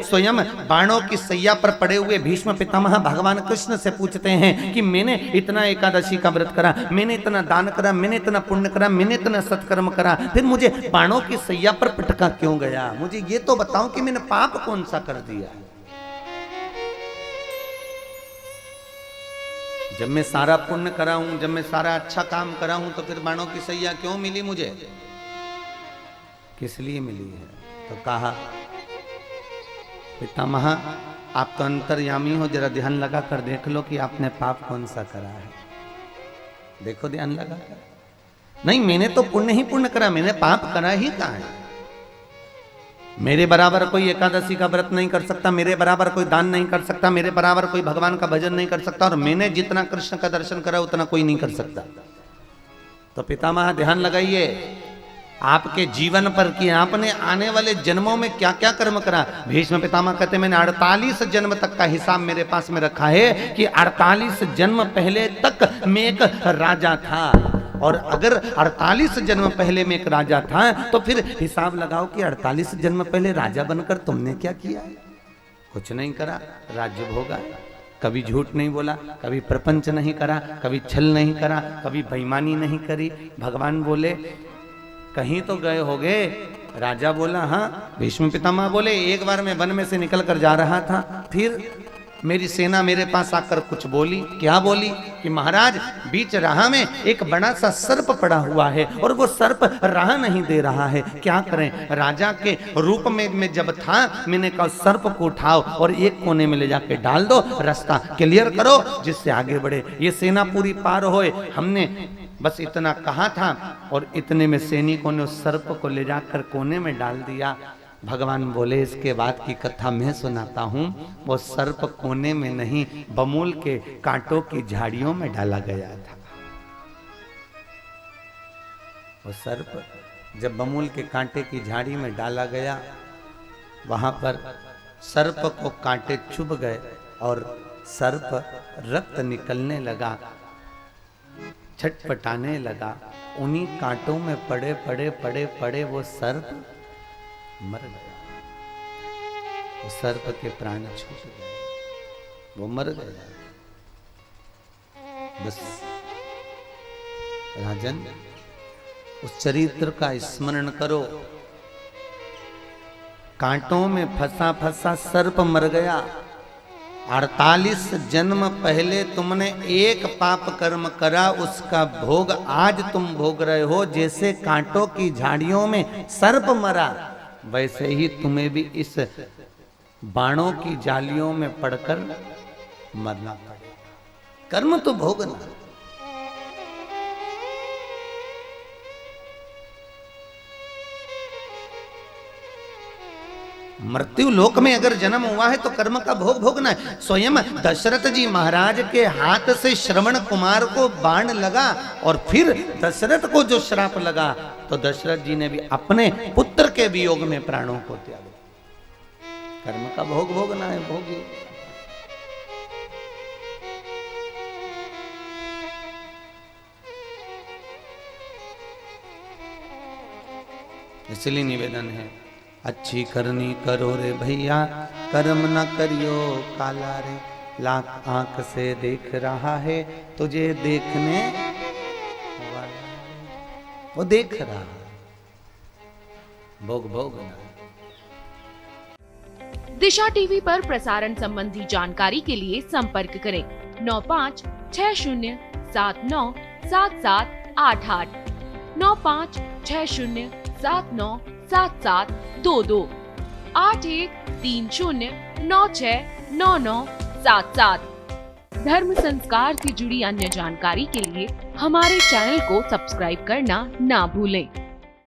स्वयं बाणों की सैया पर पड़े हुए भीष्म पितामह भगवान कृष्ण से पूछते हैं कि मैंने इतना एकादशी का व्रत करा, मैंने इतना दान करा, मैंने इतना पुण्य करा, मैंने इतना सत्कर्म करा, फिर मुझे बाणों की सैया पर पटका क्यों गया? मुझे ये तो बताओ कि मैंने पाप कौन सा कर दिया? जब मैं सारा पुण्य करा हूं, जब मैं सारा अच्छा काम करा हूं, तो फिर बाणों की सैया क्यों मिली मुझे? किस लिए मिली है? तो कहा पितामह आप तो अंतर्यामी हो, जरा ध्यान लगा कर देख लो कि आपने पाप कौन सा करा है। देखो ध्यान लगा कर। नहीं, मैंने तो पुण्य ही पुण्य करा, मैंने पाप करा ही कहाँ है? मेरे बराबर कोई एकादशी का व्रत नहीं कर सकता, मेरे बराबर कोई दान नहीं कर सकता, मेरे बराबर कोई भगवान का भजन नहीं कर सकता, और मैंने जितना कृष्ण का दर्शन करा उतना कोई नहीं कर सकता। तो पितामह ध्यान लगाइए, आपके जीवन पर कि आपने आने वाले जन्मों में क्या क्या कर्म करा। भीष्म पितामह कहते मैंने 48 जन्म तक का हिसाब मेरे पास में रखा है कि 48 जन्म पहले तक मैं एक राजा था, और अगर 48 जन्म पहले मैं एक राजा था तो फिर हिसाब लगाओ कि 48 जन्म पहले राजा बनकर तुमने क्या किया? कुछ नहीं करा, राज्य भोगा, कभी झूठ नहीं बोला, कभी प्रपंच नहीं करा, कभी छल नहीं करा, कभी बेईमानी नहीं करी। भगवान बोले कहीं तो गए होगे? राजा बोला हाँ। भीष्म पितामह बोले एक बार मैं वन में से निकल कर जा रहा था, फिर मेरी सेना मेरे पास आकर कुछ बोली। क्या बोली? कि महाराज बीच राह में एक बड़ा सा सर्प पड़ा हुआ है और वो सर्प राह नहीं दे रहा है, क्या करें? राजा के रूप में मैं जब था, मैंने कहा सर्प को उठाओ और एक कोने में ले जाके डाल दो, रास्ता क्लियर करो जिससे आगे बढ़े, ये सेना पूरी पार होए। हमने बस इतना कहा था और इतने में सैनिकों ने उस सर्प को ले जाकर कोने में डाल दिया। भगवान बोले इसके बाद की कथा मैं सुनाता हूँ। वो सर्प कोने में नहीं, बमूल के कांटों की झाड़ियों में डाला गया था। वो सर्प जब बमूल के कांटे की झाड़ी में डाला गया, वहां पर सर्प को कांटे चुभ गए और सर्प रक्त निकलने लगा, छटपटाने लगा। उन्हीं कांटों में पड़े पड़े पड़े पड़े वो सर्प मर गया। वो सर्प के प्राण छूट गए, वो मर गया। बस राजन, उस चरित्र का स्मरण करो। कांटों में फंसा फंसा सर्प मर गया। 48 जन्म पहले तुमने एक पाप कर्म करा, उसका भोग आज तुम भोग रहे हो। जैसे कांटों की झाड़ियों में सर्प मरा, वैसे ही तुम्हें भी इस बाणों की जालियों में पड़कर मरना पड़ेगा। कर्म तो भोगना। मृत्यु लोक में अगर जन्म हुआ है तो कर्म का भोग भोगना है। स्वयं दशरथ जी महाराज के हाथ से श्रवण कुमार को बाण लगा और फिर दशरथ को जो श्राप लगा, तो दशरथ जी ने भी अपने पुत्र के वियोग में प्राणों को त्यागा। कर्म का भोग भोगना है, भोगी। इसलिए निवेदन है, अच्छी करनी करो रे भैया, कर्म न करियो काला रे। लाख आंख से देख रहा है तुझे देखने वाला, वो देख रहा, भोग भोगना। दिशा टीवी पर प्रसारण संबंधी जानकारी के लिए संपर्क करें 9560797788 9560797722 8130969977। धर्म संस्कार से जुड़ी अन्य जानकारी के लिए हमारे चैनल को सब्सक्राइब करना ना भूलें।